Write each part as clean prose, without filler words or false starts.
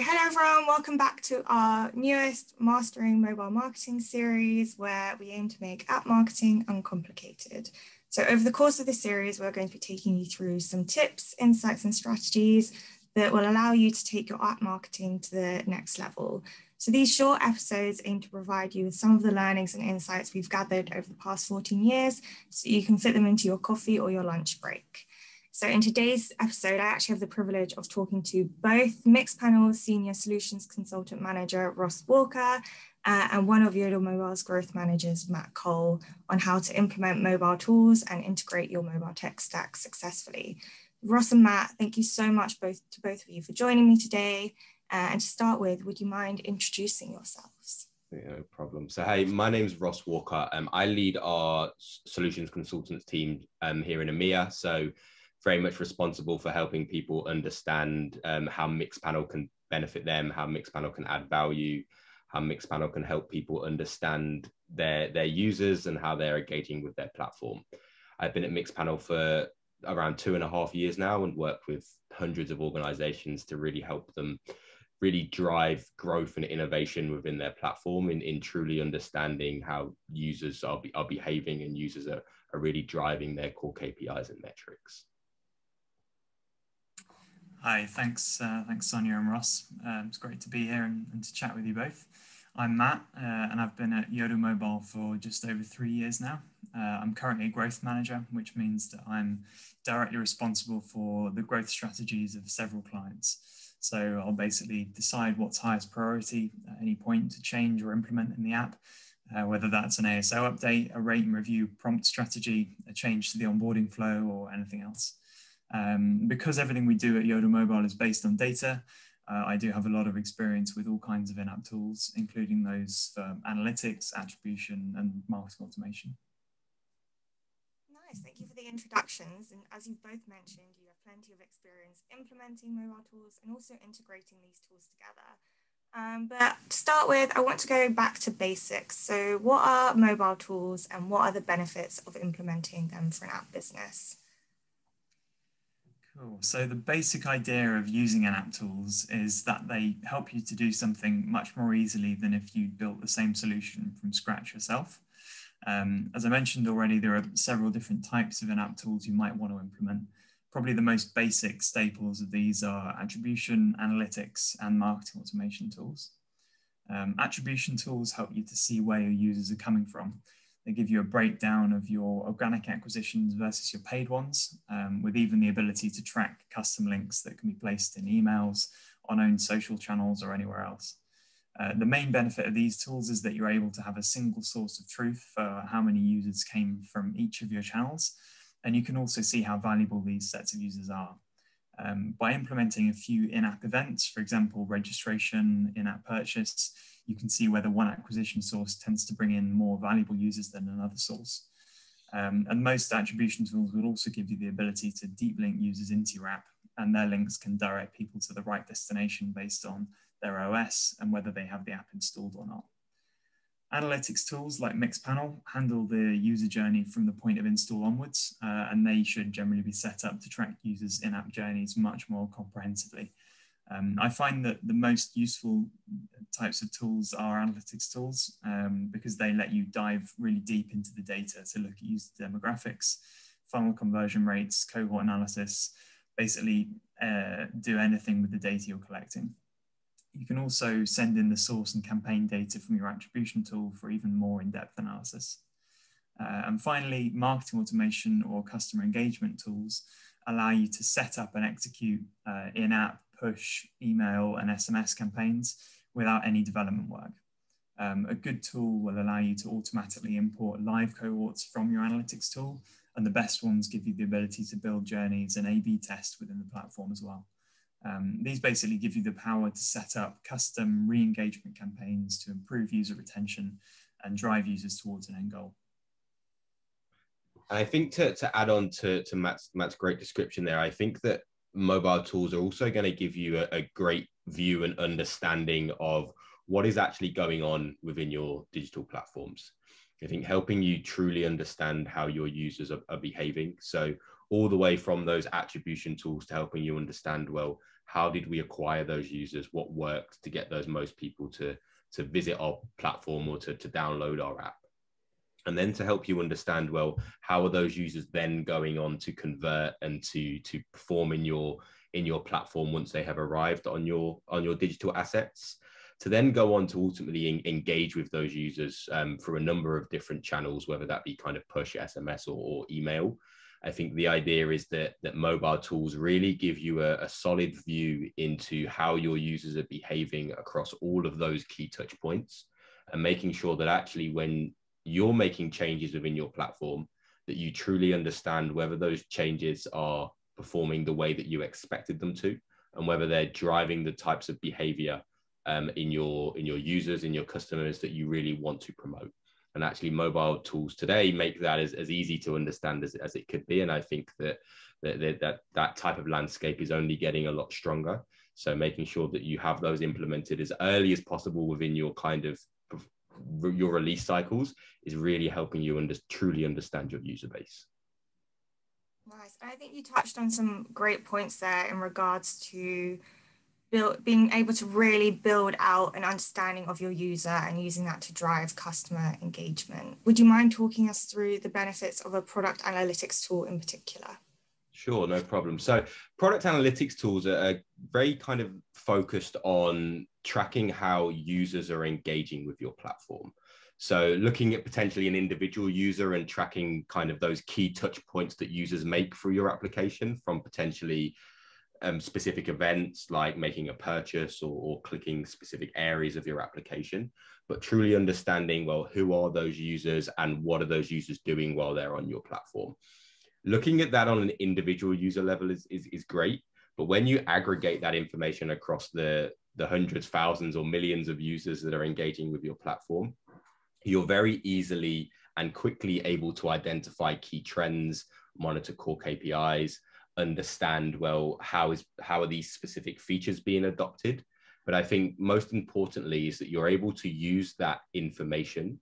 hello everyone, welcome back to our newest Mastering Mobile Marketing series where we aim to make app marketing uncomplicated. So over the course of this series, we're going to be taking you through some tips, insights and strategies that will allow you to take your app marketing to the next level. So these short episodes aim to provide you with some of the learnings and insights we've gathered over the past 14 years so you can fit them into your coffee or your lunch break. So in today's episode, I actually have the privilege of talking to both Mixpanel Senior Solutions Consultant Manager, Ross Walker, and one of Yodel Mobile's growth managers, Matt Cole, on how to implement mobile tools and integrate your mobile tech stack successfully. Ross and Matt, thank you so much to both of you for joining me today. And to start with, would you mind introducing yourselves? No problem. So, hey, my name is Ross Walker. I lead our solutions consultants team here in EMEA. So very much responsible for helping people understand how Mixpanel can benefit them, how Mixpanel can add value, how Mixpanel can help people understand their users and how they're engaging with their platform. I've been at Mixpanel for around 2.5 years now and worked with hundreds of organizations to really help them really drive growth and innovation within their platform in truly understanding how users are behaving and users are really driving their core KPIs and metrics. Hi, thanks Sonia and Ross. It's great to be here and to chat with you both. I'm Matt and I've been at Yodel Mobile for just over 3 years now. I'm currently a growth manager, which means that I'm directly responsible for the growth strategies of several clients. So I'll basically decide what's highest priority at any point to change or implement in the app, whether that's an ASO update, a rate and review prompt strategy, a change to the onboarding flow or anything else. Because everything we do at Yodel Mobile is based on data, I do have a lot of experience with all kinds of in-app tools, including those for analytics, attribution, and marketing automation. Nice, thank you for the introductions. And as you've both mentioned, you have plenty of experience implementing mobile tools and also integrating these tools together. But to start with, I want to go back to basics. So what are mobile tools and what are the benefits of implementing them for an app business? Cool. So the basic idea of using in-app tools is that they help you to do something much more easily than if you built the same solution from scratch yourself. As I mentioned already, there are several different types of in-app tools you might want to implement. Probably the most basic staples of these are attribution, analytics, and marketing automation tools. Attribution tools help you to see where your users are coming from. They give you a breakdown of your organic acquisitions versus your paid ones, with even the ability to track custom links that can be placed in emails, on own social channels, or anywhere else. The main benefit of these tools is that you're able to have a single source of truth for how many users came from each of your channels, and you can also see how valuable these sets of users are. By implementing a few in-app events, for example, registration, in-app purchase, you can see whether one acquisition source tends to bring in more valuable users than another source. And most attribution tools will also give you the ability to deep link users into your app, and their links can direct people to the right destination based on their OS and whether they have the app installed or not. Analytics tools like Mixpanel handle the user journey from the point of install onwards, and they should generally be set up to track users' in-app journeys much more comprehensively. I find that the most useful types of tools are analytics tools because they let you dive really deep into the data to look at user demographics, funnel conversion rates, cohort analysis, basically do anything with the data you're collecting. You can also send in the source and campaign data from your attribution tool for even more in-depth analysis. And finally, marketing automation or customer engagement tools allow you to set up and execute in-app, push, email, and SMS campaigns without any development work. A good tool will allow you to automatically import live cohorts from your analytics tool, and the best ones give you the ability to build journeys and A/B test within the platform as well. These basically give you the power to set up custom re-engagement campaigns to improve user retention and drive users towards an end goal. And I think to add on to Matt's great description there, I think that mobile tools are also going to give you a great view and understanding of what is actually going on within your digital platforms. I think helping you truly understand how your users are behaving. So all the way from those attribution tools to helping you understand, well, how did we acquire those users, what worked to get those most people to visit our platform or to download our app. And then to help you understand, well, how are those users then going on to convert and to perform in your platform once they have arrived on your digital assets, to then go on to ultimately engage with those users through a number of different channels, whether that be kind of push, SMS, or email. I think the idea is that mobile tools really give you a solid view into how your users are behaving across all of those key touch points, and making sure that actually when you're making changes within your platform, that you truly understand whether those changes are performing the way that you expected them to, and whether they're driving the types of behavior in your users, in your customers that you really want to promote. And actually mobile tools today make that as easy to understand as it could be. And I think that type of landscape is only getting a lot stronger. So making sure that you have those implemented as early as possible within your kind of your release cycles is really helping you truly understand your user base. Nice. I think you touched on some great points there in regards to being able to really build out an understanding of your user and using that to drive customer engagement. Would you mind talking us through the benefits of a product analytics tool in particular? Sure, no problem. So product analytics tools are very kind of focused on tracking how users are engaging with your platform. So looking at potentially an individual user and tracking kind of those key touch points that users make through your application, from potentially specific events like making a purchase or clicking specific areas of your application, but truly understanding, well, who are those users and what are those users doing while they're on your platform. Looking at that on an individual user level is great, but when you aggregate that information across the hundreds, thousands, or millions of users that are engaging with your platform, you're very easily and quickly able to identify key trends, monitor core KPIs, understand, well, how are these specific features being adopted. But I think most importantly is that you're able to use that information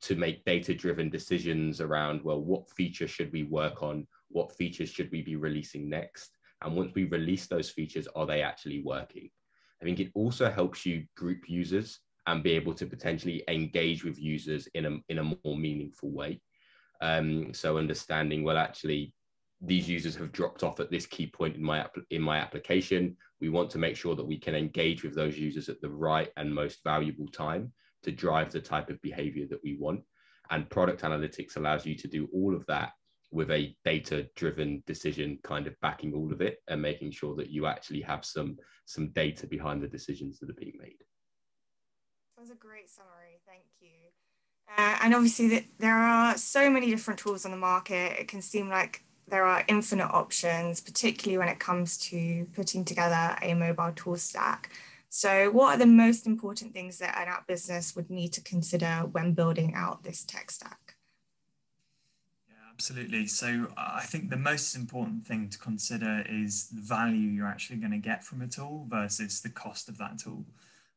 to make data-driven decisions around, well, what features should we work on? What features should we be releasing next? And once we release those features, are they actually working? I think it also helps you group users and be able to potentially engage with users in a more meaningful way. So understanding, well, actually, these users have dropped off at this key point in my application. We want to make sure that we can engage with those users at the right and most valuable time to drive the type of behavior that we want. And product analytics allows you to do all of that with a data-driven decision kind of backing all of it and making sure that you actually have some data behind the decisions that are being made. That was a great summary, thank you. And obviously there are so many different tools on the market. It can seem like there are infinite options, particularly when it comes to putting together a mobile tool stack. So what are the most important things that an app business would need to consider when building out this tech stack? Yeah, absolutely. So I think the most important thing to consider is the value you're actually going to get from a tool versus the cost of that tool.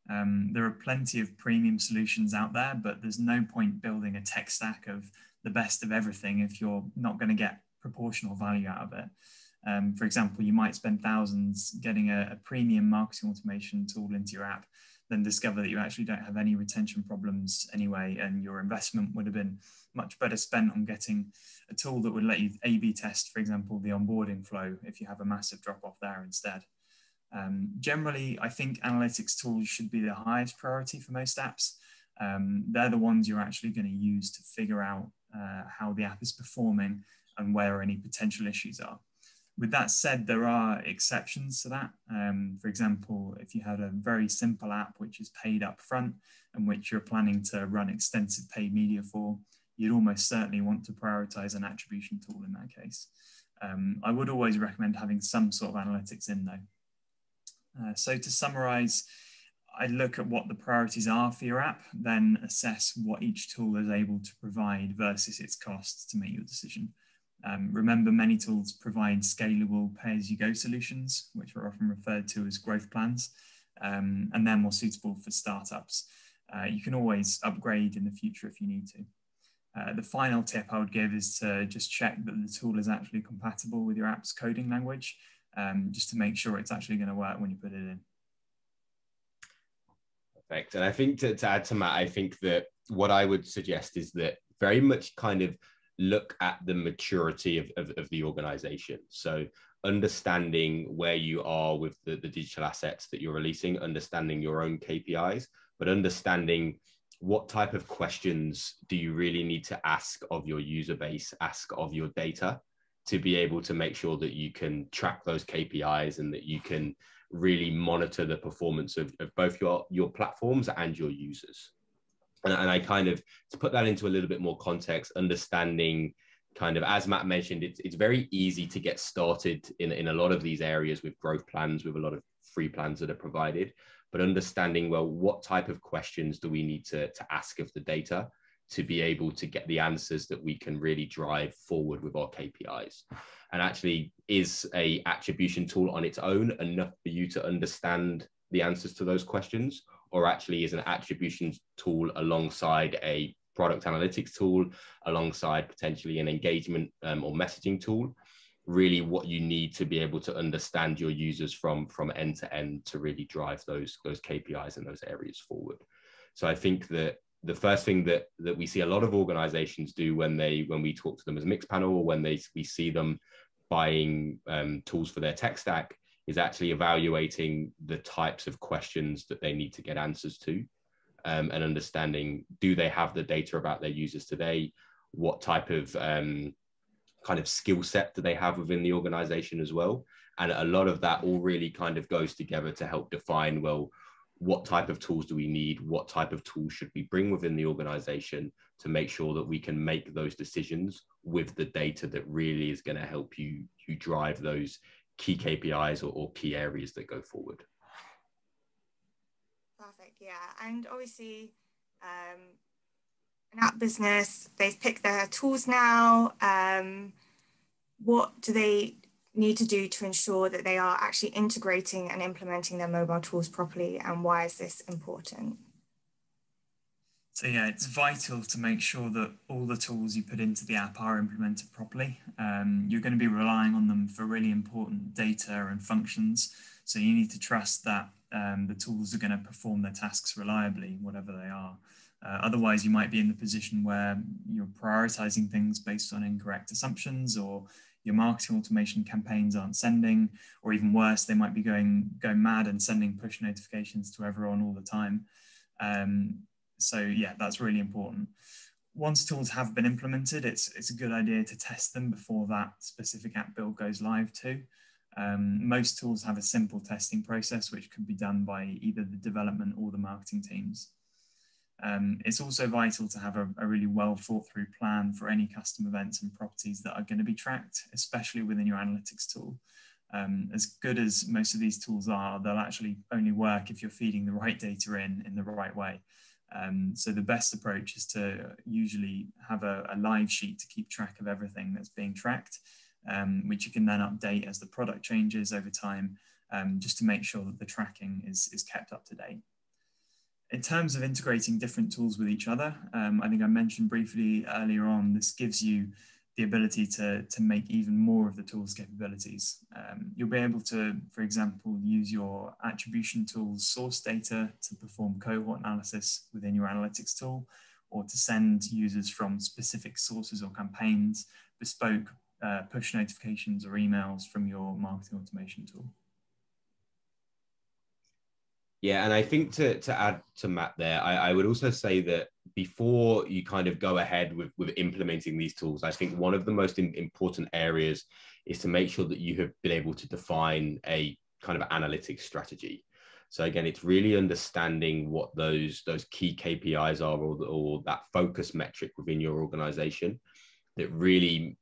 There are plenty of premium solutions out there, but there's no point building a tech stack of the best of everything if you're not going to get proportional value out of it. For example, you might spend thousands getting a premium marketing automation tool into your app, then discover that you actually don't have any retention problems anyway, and your investment would have been much better spent on getting a tool that would let you A/B test, for example, the onboarding flow if you have a massive drop-off there instead. Generally, I think analytics tools should be the highest priority for most apps. They're the ones you're actually going to use to figure out how the app is performing and where any potential issues are. With that said, there are exceptions to that. For example, if you had a very simple app which is paid up front and which you're planning to run extensive paid media for, you'd almost certainly want to prioritize an attribution tool in that case. I would always recommend having some sort of analytics in though. So to summarize, I'd look at what the priorities are for your app, then assess what each tool is able to provide versus its costs to make your decision. Remember, many tools provide scalable pay-as-you-go solutions, which are often referred to as growth plans, and they're more suitable for startups. You can always upgrade in the future if you need to. The final tip I would give is to just check that the tool is actually compatible with your app's coding language. just to make sure it's actually going to work when you put it in. Perfect. And I think to add to Matt, I think that what I would suggest is that very much kind of look at the maturity of the organization. So understanding where you are with the digital assets that you're releasing, understanding your own KPIs, but understanding what type of questions do you really need to ask of your user base, ask of your data, to be able to make sure that you can track those KPIs and that you can really monitor the performance of both your platforms and your users. And I kind of, to put that into a little bit more context, understanding kind of, as Matt mentioned, it's very easy to get started in a lot of these areas with growth plans, with a lot of free plans that are provided, but understanding, well, what type of questions do we need to ask of the data to be able to get the answers that we can really drive forward with our KPIs. And actually, is a attribution tool on its own enough for you to understand the answers to those questions? Or actually is an attribution tool alongside a product analytics tool, alongside potentially an engagement or messaging tool, really what you need to be able to understand your users from end to end to really drive those KPIs in those areas forward. So I think that the first thing that we see a lot of organizations do when we talk to them as Mixpanel, or when we see them buying tools for their tech stack, is actually evaluating the types of questions that they need to get answers to, and understanding, do they have the data about their users today? What type of kind of skill set do they have within the organization as well? And a lot of that all really kind of goes together to help define, well, what type of tools do we need? What type of tools should we bring within the organization to make sure that we can make those decisions with the data that really is going to help you drive those key KPIs or key areas that go forward. Perfect, yeah. And obviously, an app business, they've picked their tools now. What do they need to do to ensure that they are actually integrating and implementing their mobile tools properly, and why is this important? So yeah, it's vital to make sure that all the tools you put into the app are implemented properly. You're going to be relying on them for really important data and functions. So you need to trust that the tools are going to perform their tasks reliably, whatever they are. Otherwise, you might be in the position where you're prioritizing things based on incorrect assumptions, or your marketing automation campaigns aren't sending, or even worse, they might be going mad and sending push notifications to everyone all the time. So yeah, that's really important. Once tools have been implemented, it's a good idea to test them before that specific app build goes live too. Most tools have a simple testing process, which can be done by either the development or the marketing teams. It's also vital to have a really well thought through plan for any custom events and properties that are going to be tracked, especially within your analytics tool. As good as most of these tools are, they'll actually only work if you're feeding the right data in the right way. So the best approach is to usually have a live sheet to keep track of everything that's being tracked, which you can then update as the product changes over time, just to make sure that the tracking is kept up to date. In terms of integrating different tools with each other, I think I mentioned briefly earlier on, this gives you the ability to make even more of the tool's capabilities. You'll be able to, for example, use your attribution tool's source data to perform cohort analysis within your analytics tool, or to send users from specific sources or campaigns bespoke push notifications or emails from your marketing automation tool. Yeah, and I think to add to Matt there, I would also say that before you kind of go ahead with implementing these tools, I think one of the most important areas is to make sure that you have been able to define a kind of analytics strategy. So again, it's really understanding what those key KPIs are, or that focus metric within your organization that really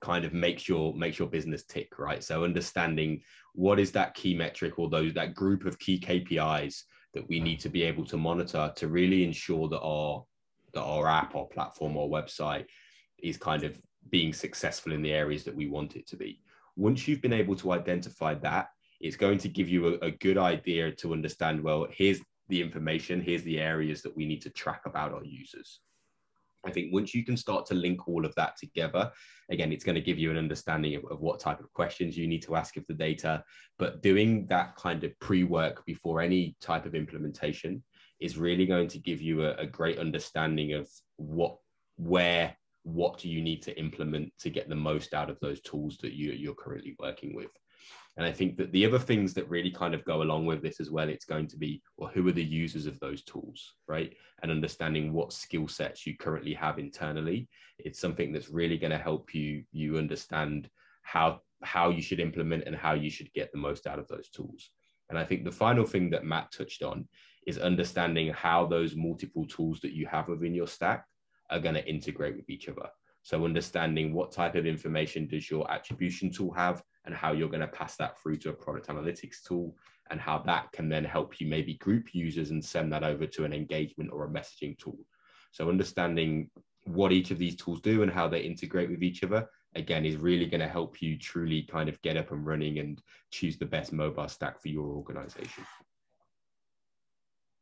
kind of makes your business tick, right? So understanding what is that key metric, or that group of key KPIs that we need to be able to monitor to really ensure that our app, our platform, our website is kind of being successful in the areas that we want it to be. Once you've been able to identify that, it's going to give you a good idea to understand, well, here's the information, here's the areas that we need to track about our users. I think once you can start to link all of that together, again, it's going to give you an understanding of what type of questions you need to ask of the data. But doing that kind of pre-work before any type of implementation is really going to give you a great understanding of what do you need to implement to get the most out of those tools that you're currently working with. And I think that the other things that really kind of go along with this as well, it's going to be, well, who are the users of those tools, right? And understanding what skill sets you currently have internally. It's something that's really going to help you understand how you should implement and how you should get the most out of those tools. And I think the final thing that Matt touched on is understanding how those multiple tools that you have within your stack are going to integrate with each other. So understanding what type of information does your attribution tool have, and how you're going to pass that through to a product analytics tool, and how that can then help you maybe group users and send that over to an engagement or a messaging tool. So understanding what each of these tools do and how they integrate with each other, again, is really going to help you truly kind of get up and running and choose the best mobile stack for your organization.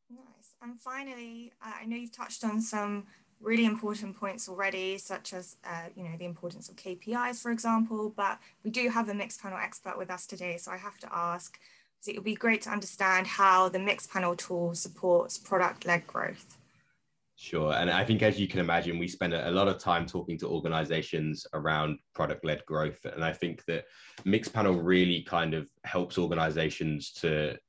Nice. And finally, I know you've touched on some really important points already, such as the importance of KPIs, for example, but we do have a Mixpanel expert with us today, so I have to ask, so it would be great to understand how the Mixpanel tool supports product-led growth. Sure. And I think, as you can imagine, we spend a lot of time talking to organizations around product-led growth. And I think that Mixpanel really kind of helps organizations to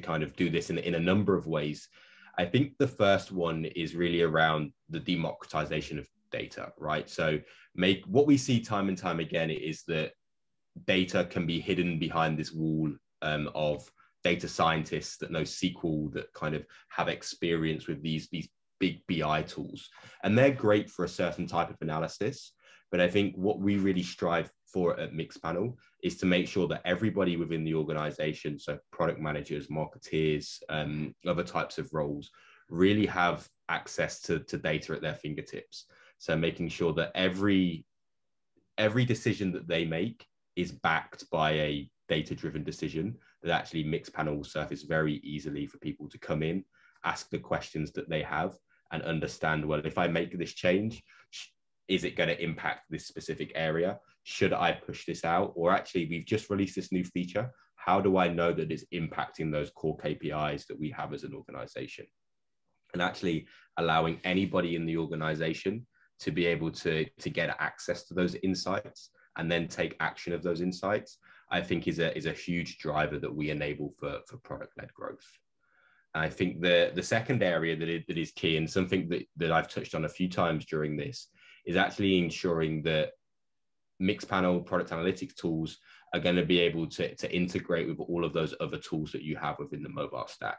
kind of do this in a number of ways. I think the first one is really around the democratization of data, right? So what we see time and time again is that data can be hidden behind this wall of data scientists that know SQL, that kind of have experience with these big BI tools. And they're great for a certain type of analysis. But I think what we really strive for at Mixpanel is to make sure that everybody within the organization, so product managers, marketeers, other types of roles, really have access to data at their fingertips. So making sure that every decision that they make is backed by a data-driven decision, that actually Mixpanel will surface very easily for people to come in, ask the questions that they have, and understand, well, if I make this change, is it going to impact this specific area? Should I push this out? Or actually, we've just released this new feature. How do I know that it's impacting those core KPIs that we have as an organization? And actually allowing anybody in the organization to be able to get access to those insights and then take action of those insights, I think is a huge driver that we enable for product-led growth. And I think the second area that is key, and something that I've touched on a few times during this, is actually ensuring that Mixpanel product analytics tools are going to be able to integrate with all of those other tools that you have within the mobile stack.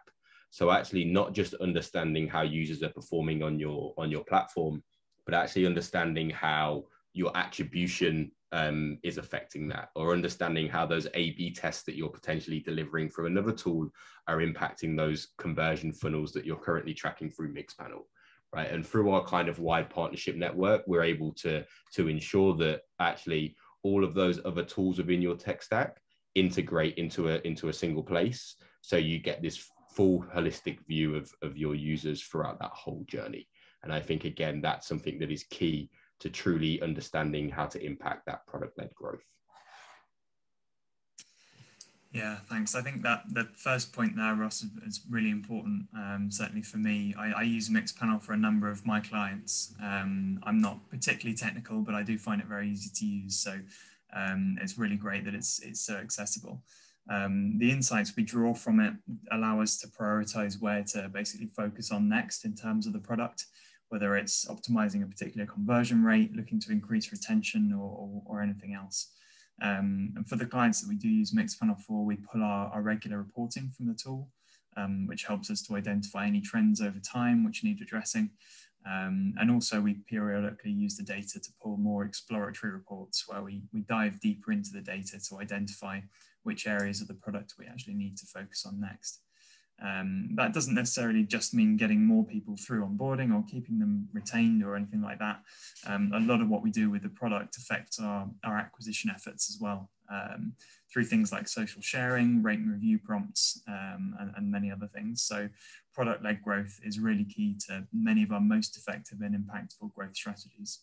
So actually not just understanding how users are performing on your platform, but actually understanding how your attribution is affecting that, or understanding how those A/B tests that you're potentially delivering from another tool are impacting those conversion funnels that you're currently tracking through Mixpanel. Right. And through our kind of wide partnership network, we're able to ensure that actually all of those other tools within your tech stack integrate into a single place. So you get this full holistic view of your users throughout that whole journey. And I think, again, that's something that is key to truly understanding how to impact that product-led growth. Yeah, thanks. I think that the first point there, Ross, is really important. Certainly for me, I use Mixpanel for a number of my clients. I'm not particularly technical, but I do find it very easy to use. So it's really great that it's so accessible. The insights we draw from it allow us to prioritize where to basically focus on next in terms of the product, whether it's optimizing a particular conversion rate, looking to increase retention, or anything else. And for the clients that we do use Mixpanel for, we pull our regular reporting from the tool, which helps us to identify any trends over time which need addressing. And also we periodically use the data to pull more exploratory reports where we dive deeper into the data to identify which areas of the product we actually need to focus on next. That doesn't necessarily just mean getting more people through onboarding or keeping them retained or anything like that. A lot of what we do with the product affects our acquisition efforts as well, through things like social sharing, rate and review prompts, and many other things. So product-led growth is really key to many of our most effective and impactful growth strategies.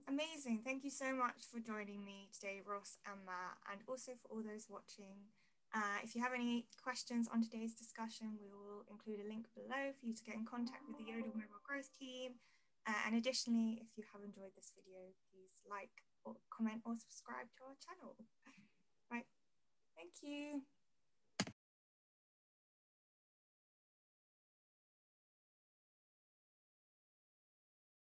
Amazing. Thank you so much for joining me today, Ross and Matt, and also for all those watching. If you have any questions on today's discussion, we will include a link below for you to get in contact with the Yodel Mobile Growth team. And additionally, if you have enjoyed this video, please like or comment or subscribe to our channel. Right. Thank you.